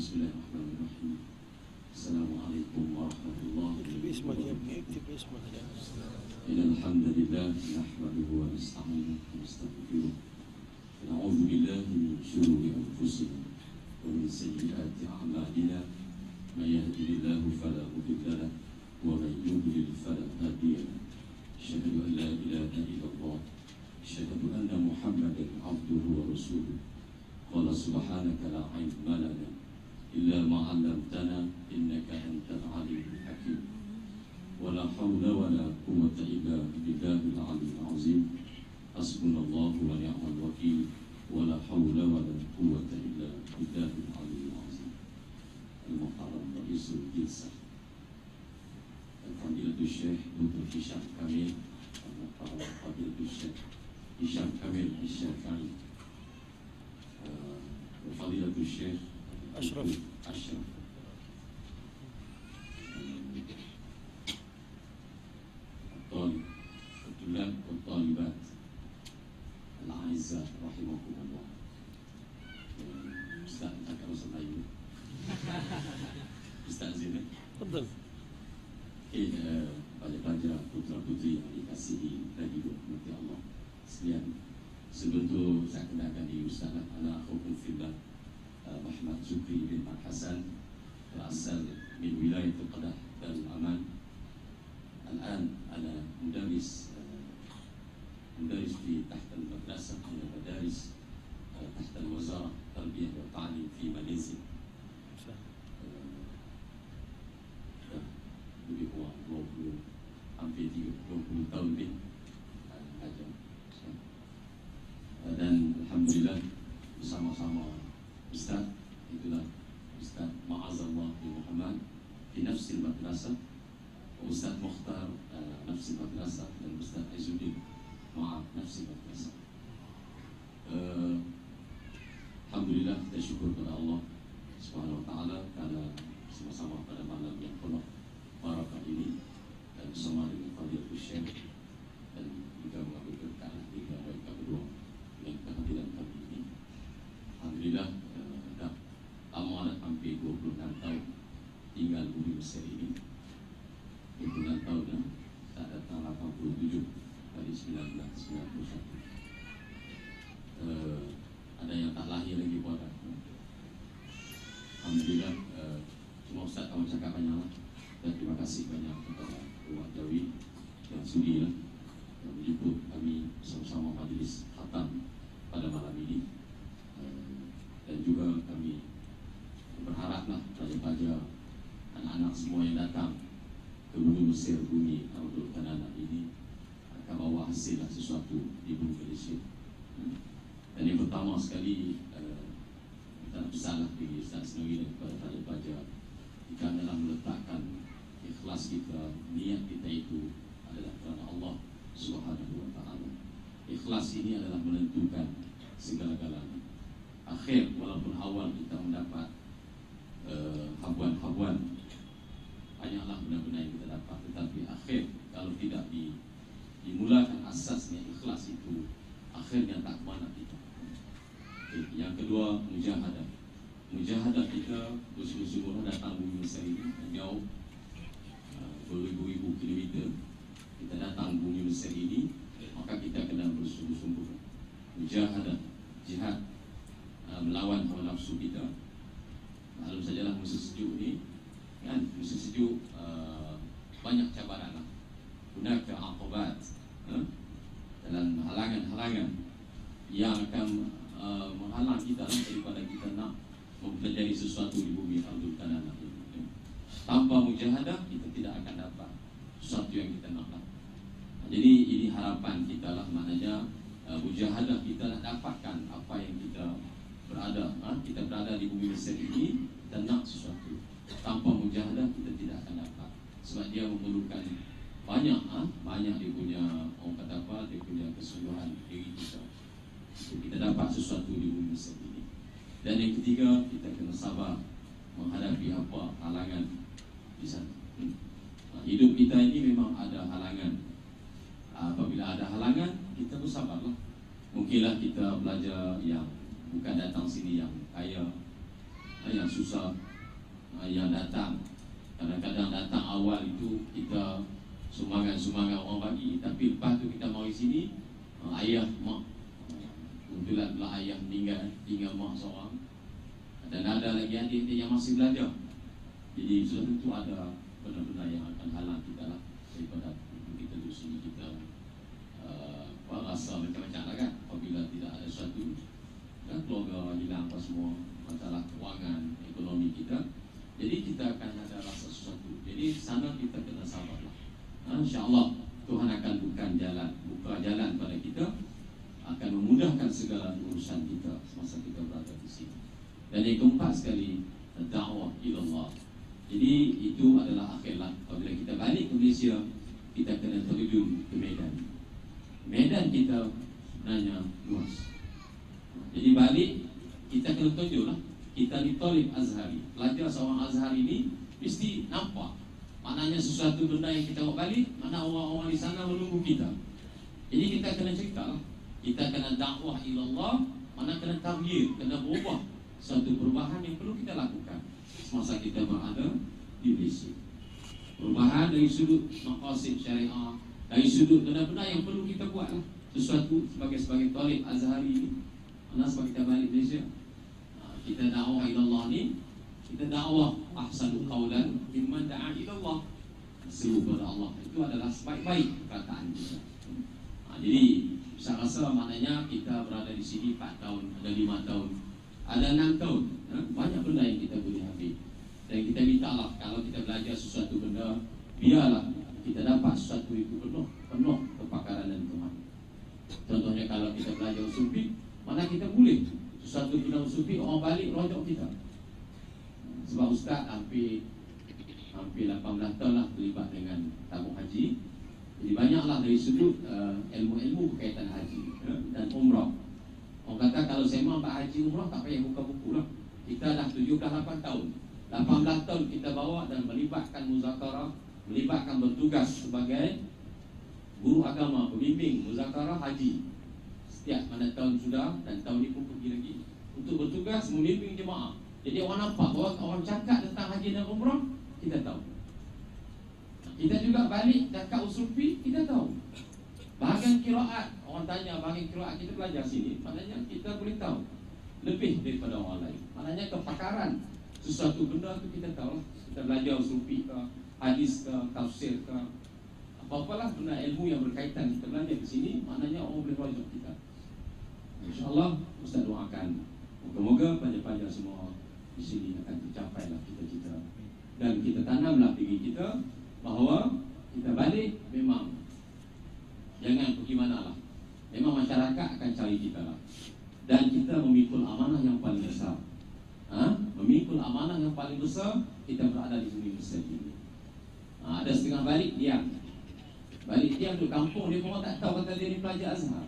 Bismillahirrahmanirrahim. Assalamualaikum warahmatullahi wabarakatuh. Innal hamdalillah nahmaduhu wa nasta'inuhu wa nastaghfiruh. Na'udzu billahi min shururi anfusina wa min sayyiati a'malina. May yahdihillahu fala mudilla lahu wa may yudlil fala hadiya lahu. Asyhadu an la ilaha illallah. Asyhadu anna Muhammadan abduhu wa rasuluh. Qala subhanaka la ilma lana illa ma 'allamtana innaka antal alimul hakim. Wala haula wala quwwata illa billahil aliyyil azim. Hasbunallahu wa ni'mal wakeel. Wala haula wala quwwata illa billahil aliyyil azim. Al-Muhtaram Ra'isul Jilsah Fadilatul Syekh Dr. Hisham Kamil, Fadilatul Syekh Hisham Kamil Al-Syafi'i, Fadilatul Syekh Ashraf Al-Tulab Al-Talibat Al-A'izzah Rahimahumullah. Ustaz, tak usah lain. Ustaz Zina. Betul. Pelajar putra-putri yang dikasihi dan dirahmati Allah sekalian. Sebelum itu saya kenalkan diri Ustaz, ana akhukum fillah, Muhammad Zukri bin Al-Hasan, berasal min wilayah Qadah dan Aman. Al-an ana mudaris di tahta al-madrasah min al-madaris tahta al-wazarah tarbiyah wa ta'lim fi Malaysia. Lebih kurang 20, hampir 20 tahun lebih ajar. Dan alhamdulillah bersama-sama Ustaz, itulah Ustaz Ma'azallah bin Muhammad di Nafsil Madrasah, Ustaz Mukhtar Nafsil Madrasah, dan Ustaz Aizuddin Ma'ab Nafsil Madrasah. Alhamdulillah, kita syukur kepada Allah Subhanahu wa ta'ala karena sama-sama pada malam yang penuh barakah ini dan bersama dengan Fadilatul Syekh dan juga mengambil berkah tiga mereka berdua dengan kehadiran kami ini. Alhamdulillah, dah amanat hampir 26 tahun tinggal di Mesir ini. 26 tahun dah, tak datang 87 dari 1991. Ada yang tak lahir lagi buat aku. Alhamdulillah, cuma Ustaz kamu cakap banyak lah. Dan terima kasih banyak kepada Umat Jawi yang sudilah menjemput kami bersama-sama majlis khatam pada malam ini. Dan juga kami berharaplah pelajar-pelajar, anak-anak semua yang datang ke bumi Mesir, bumi Ardul Kanana ini akan bawa hasil sesuatu di bumi Malaysia. Dan yang pertama sekali, kita nak pesanlah bagi Ustaz sendiri dan kepada pelajar-pelajar, kita adalah meletakkan ikhlas kita, niat kita itu adalah kerana Allah Subhanahu wa ta'ala. Ikhlas ini adalah menentukan segala-galanya. Akhir, walaupun awal kita mendapat habuan-habuan, banyaklah benda-benda yang kita dapat, tetapi akhir kalau tidak dimulakan asasnya ikhlas itu, akhirnya tak kemana kita. Yang kedua, mujahadah. Mujahadah kita bersungguh-sungguh datang bumi Mesir ini jauh beribu-ribu kilometer. Kita datang bumi Mesir ini, maka kita kena bersungguh-sungguh mujahadah, jihad, melawan hawa nafsu kita. Maklum sajalah musim sejuk ni kan, musim sejuk banyak cabaran lah, gunaka aqabat, dalam halangan-halangan yang akan menghalang kita daripada kita nak mempelajari sesuatu di bumi Ardul Kanana ini. Tanpa mujahadah kita tidak akan dapat sesuatu yang kita nak. Jadi ini harapan kita lah, maknanya mujahadah kita nak dapatkan apa yang kita berada di bumi Mesir ini dan nak sesuatu. Tanpa mujahadah kita tidak akan dapat, sebab dia memerlukan banyak dia punya, orang kata apa, dia punya kesungguhan diri kita untuk kita dapat sesuatu di bumi Mesir ini. Dan yang ketiga, kita kena sabar menghadapi apa halangan di sana. Hidup kita ini memang ada halangan. Apabila ada halangan, kita bersabarlah. Mungkinlah kita belajar yang bukan datang sini yang kaya, yang susah yang datang. Kadang-kadang datang awal itu kita sumbangan orang bagi, tapi lepas tu kita mari sini, ayah mak kebetulan pula ayah meninggal, tinggal mak seorang, dan ada lagi adik yang masih belajar. Jadi sudah tentu ada benda-benda yang akan halang kita lah daripada kita di sini. Kita rasa macam-macam lah kan, apabila tidak ada sesuatu kan, keluarga hilang apa semua, masalah kewangan ekonomi kita, jadi kita akan ada rasa sesuatu. Jadi sana kita kena sabarlah. InsyaAllah Tuhan akan buka jalan pada kita, akan memudahkan segala urusan kita semasa kita berada di sini. Dan yang keempat sekali, dakwah ilallah. Jadi itu adalah akhirlah. Apabila kita balik ke Malaysia, kita kena terjun ke medan. Medan kita sebenarnya luas. Jadi balik kita kena tunjuklah. Kita di Talib Azhari, pelajar seorang Azhari ini mesti nampak maknanya sesuatu benda yang kita bawa balik, mana orang-orang di sana menunggu kita. Jadi kita kena cerita, kita kena dakwah ilallah, mana kena taghyir, kena berubah satu perubahan yang perlu kita lakukan semasa kita berada di Malaysia. Perubahan dari sudut maqasid syariah, dari sudut benda-benda yang perlu kita buat lah. Sesuatu sebagai Talib Azhari ini, mana sebab kita balik Malaysia, kita dakwah ilallah ni, kita dakwah ahsanu qawlan mimman da'a ilallah, seru kepada Allah. Itu adalah sebaik-baik perkataan kita. Jadi saya rasa maknanya kita berada di sini 4 tahun, ada 5 tahun, ada 6 tahun, banyak benda yang kita boleh ambil. Dan kita mintalah kalau kita belajar sesuatu benda, biarlah kita dapat sesuatu itu penuh kepakaran dan kemahiran. Contohnya kalau kita belajar sufi, mana kita boleh sesuatu benda sufi, orang balik rojok kita. Sebab Ustaz hampir 18 tahun lah terlibat dengan tabung haji. Jadi banyaklah dari sudut ilmu-ilmu berkaitan haji dan umrah. Orang kata kalau saya mahu buat haji umrah tak payah buka buku lah. Kita dah 78 tahun, 18 tahun kita bawa dan melibatkan muzakarah, melibatkan bertugas sebagai guru agama, pembimbing muzakarah haji. Setiap mana tahun sudah, dan tahun ini pun pergi lagi untuk bertugas membimbing jemaah. Jadi orang nampak bahawa orang cakap tentang haji dan umrah, kita tahu. Kita juga balik cakap usul fiqh, kita tahu. Bahagian qiraat, orang tanya bahagian qiraat, kita belajar sini, maknanya kita boleh tahu lebih daripada orang lain. Maknanya kepakaran sesuatu benda tu kita tahu lah. Kita belajar usul fiqh ke, hadis ke, tafsir ke, apa-apalah benda ilmu yang berkaitan kita belajar di sini, maknanya orang boleh rujuk kita. InsyaAllah Ustaz doakan moga-moga pelajar-pelajar semua di sini akan tercapailah cita-cita, dan kita tanamlah diri kita bahawa kita balik memang jangan pergi mana lah, memang masyarakat akan cari kita lah, dan kita memikul amanah yang paling besar. Memikul amanah yang paling besar, kita berada di bumi besar ini. Ada setengah balik diam di kampung, dia pun tak tahu kata dia ni pelajar Azhar,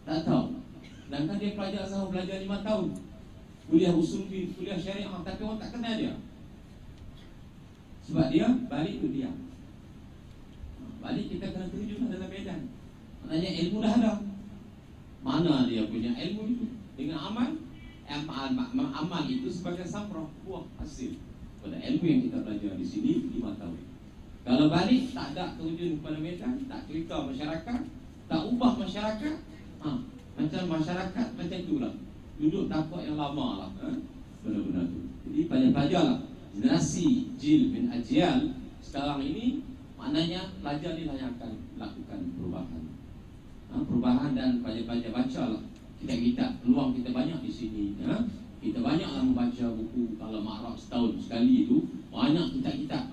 tak tahu. Sedangkan dia pelajar Azhar, belajar 5 tahun, kuliah usul fiqh, kuliah syariah, tapi orang tak kenal dia. Sebab dia balik tu diam. Balik kita kena terjun dalam medan. Maknanya ilmu dah ada. Mana dia punya ilmu itu? Dengan amal itu sebagai samrah, buah hasil pada ilmu yang kita belajar di sini 5 tahun. Kalau balik tak ada terjun kepada medan, tak cerita masyarakat, tak ubah masyarakat, macam masyarakat macam itulah, duduk tapak yang lama lah, benar-benar tu. Jadi pelajar-pelajar lah, generasi jil bin ajyal sekarang ini, maknanya pelajar ni lah yang akan lakukan perubahan. Perubahan, dan pelajar-pelajar bacalah kitab-kitab, peluang kita banyak di sini. Kita banyaklah membaca buku. Kalau Ma'raj setahun sekali itu banyak kitab-kitab.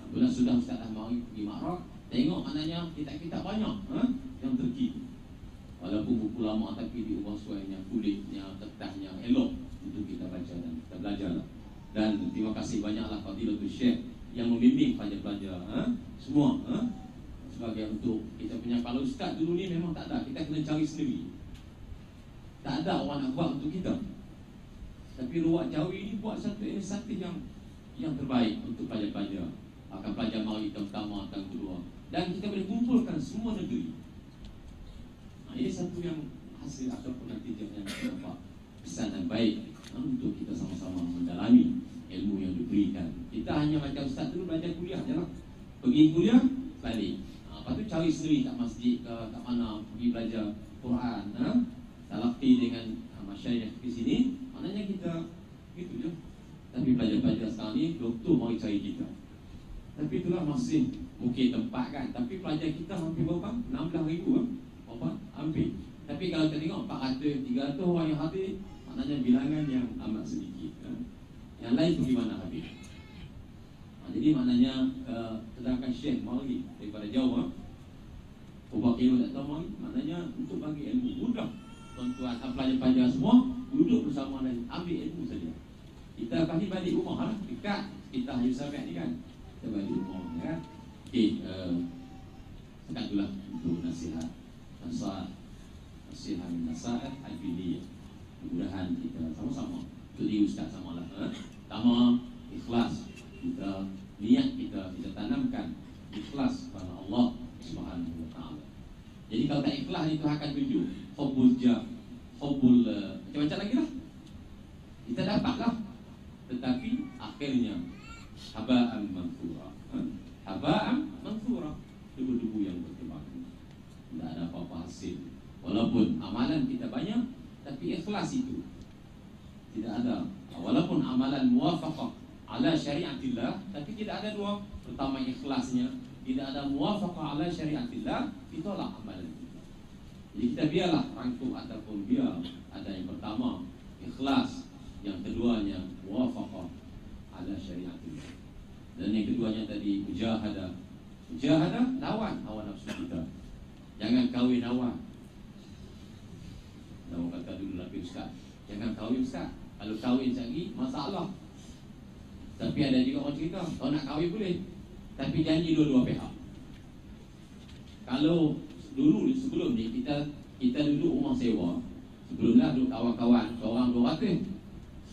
Bila sudah Ustaz dah mau pergi Ma'raj, tengok maknanya kitab-kitab banyak yang terkini. Walaupun buku lama tapi diubah suainya, kulitnya, kertasnya elok untuk kita baca dan kita belajarlah. Dan terima kasih banyaklah Fadilatul Syekh yang membimbing pelajar-pelajar semua sebagai untuk kita punya. Kalau Ustaz dulu ni memang tak ada, kita kena cari sendiri. Tak ada orang nak buat untuk kita. Tapi Ruwak Jawi ni buat satu inisiatif yang terbaik untuk pelajar-pelajar. Akan pelajar mari tahun pertama, tahun kedua, dan kita boleh kumpulkan semua negeri. Ini satu yang hasil ataupun natijah yang kita dapat, pesan yang baik untuk kita sama-sama mendalami ilmu yang diberikan. Kita hanya macam ustaz dulu belajar kuliah je lah. Pergi kuliah, balik. Lepas tu cari sendiri kat masjid ke, kat mana, pergi belajar Quran. Talaqi dengan masyayikh di sini, maknanya kita gitu je. Tapi pelajar-pelajar sekarang ni, doktor mari cari kita. Tapi itulah masih mungkin tempat kan. Tapi pelajar kita hampir berapa? 16,000 kan? Berapa? Hampir. Tapi kalau kita tengok 400, 300 orang yang hadir, maknanya bilangan yang amat sedikit kan? Yang lain pergi mana habis? Jadi maknanya sedangkan syekh mari daripada jauh ubah ilmu tak tahu mari, maknanya untuk bagi ilmu mudah. Tuan-tuan pelajar-pelajar semua duduk bersama dan ambil ilmu saja. Kita pasti balik rumah lah, dekat kita Haji Sabiat ni kan. Kita balik rumah kan. Okey, sekat itulah untuk nasihat nasihat al-biliyah. Mudah-mudahan kita sama-sama untuk diri ustaz samalah. Pertama, ikhlas. Kita niat kita tanamkan ikhlas kepada Allah Subhanahu wa taala. Jadi kalau tak ikhlas ni Tuhan akan tunjuk hubbul macam-macam lagi lah. Kita dapatlah, tetapi akhirnya haba'an manthura. Haba'an manthura, debu-debu yang bertebaran. Tidak ada apa-apa hasil. Walaupun amalan kita banyak, tapi ikhlas itu tidak ada. Walaupun amalan muwafaqah ala syariatillah, tapi tidak ada dua. Pertama ikhlasnya, tidak ada muwafaqah ala syariatillah, ditolak amalan kita. Jadi kita biarlah rangkum ataupun biar ada yang pertama ikhlas, yang keduanya muwafaqah ala syariatillah, dan yang keduanya tadi mujahadah. Mujahadah lawan hawa nafsu kita. Jangan kahwin lawan. Lawan kata dulu lagi ustaz, jangan kahwin ustaz. Kalau kahwin lagi masalah. Tapi ada juga orang cerita, kalau nak kahwin boleh, tapi janji dua-dua pihak. Kalau dulu sebelum ni kita duduk rumah sewa, sebelumnya duduk kawan-kawan, seorang 200.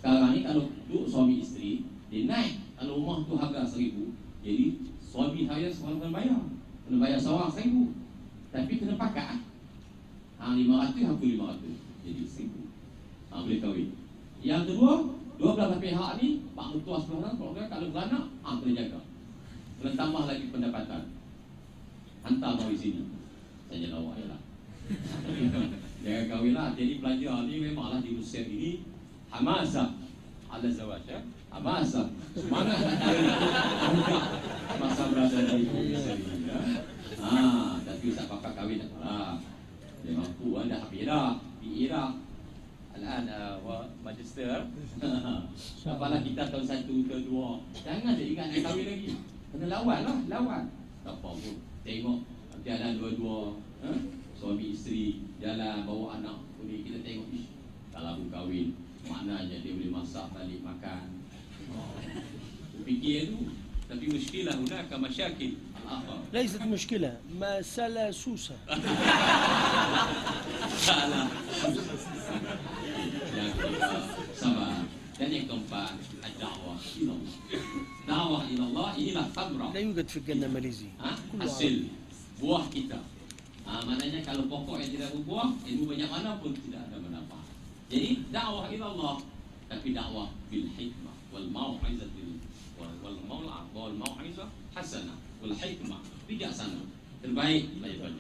Sekarang ni kalau duduk suami isteri, dia naik. Kalau rumah tu harga 1,000, jadi suami saya seorang kena bayar seorang 1,000. Tapi kena pakat. 500 aku 500, jadi 1,000. Boleh kahwin. Yang kedua, dua belah pihak ni, mak mertua sebelah sana, kalau beranak, kena jaga. Kena tambah lagi pendapatan. Hantar mari sini. Saya lawak je lah. Jangan kahwin lah. Jadi pelajar ni memanglah di usia ini hamasah ala zawaj, hamasah, semangat nak kahwin. Masa berada di usia ini tapi tak pakai kahwin tak apalah. Dia mampu dah habis dah. PE dah. Al-an magister. Apalah kita tahun 1 ke 2. Jangan dia ingat nak kahwin lagi. Kena lawan lah, lawan. Tak apa pun. Tengok nanti ada dua-dua suami isteri jalan bawa anak. Kemudian kita tengok, kalau aku kahwin, maknanya dia boleh masak balik makan. Fikir tu. Tapi muskilah hunaka masyakil. ليست مشكلة، مسألة سوسة. Salah. Yang kedua, sabar. Dan yang keempat, ad-da'wah ilallah. Da'wah ilallah inilah thamrah. لا يوجد في الجنة ماليزي. Hasil buah kita. Maknanya kalau pokok yang tidak berbuah, ilmu banyak mana pun tidak ada manfaat. Jadi dakwah ilallah, tapi dakwah bil hikmah wal mau'izatil wal mau'izah hasanah wal hikmah, bijaksana. Terbaik belajar.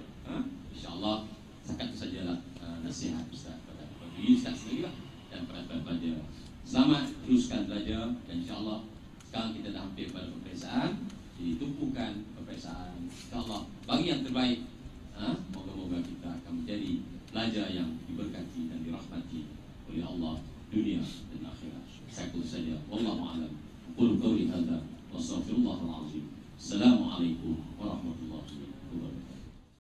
Insya-Allah setakat itu sajalah nasihat Ustaz pada diri Ustaz sendiri dan pada pelajar. Selamat teruskan belajar dan insya-Allah sekarang kita dah hampir pada peperiksaan. Jadi tumpukan peperiksaan. Insya-Allah bagi yang terbaik. Moga-moga kita akan menjadi pelajar yang diberkati dan dirahmati oleh Allah dunia dan akhirat. Saya kata saja, wallahu a'lam. Qul qawli hadza wa astaghfirullahal azim. Assalamualaikum warahmatullahi wabarakatuh.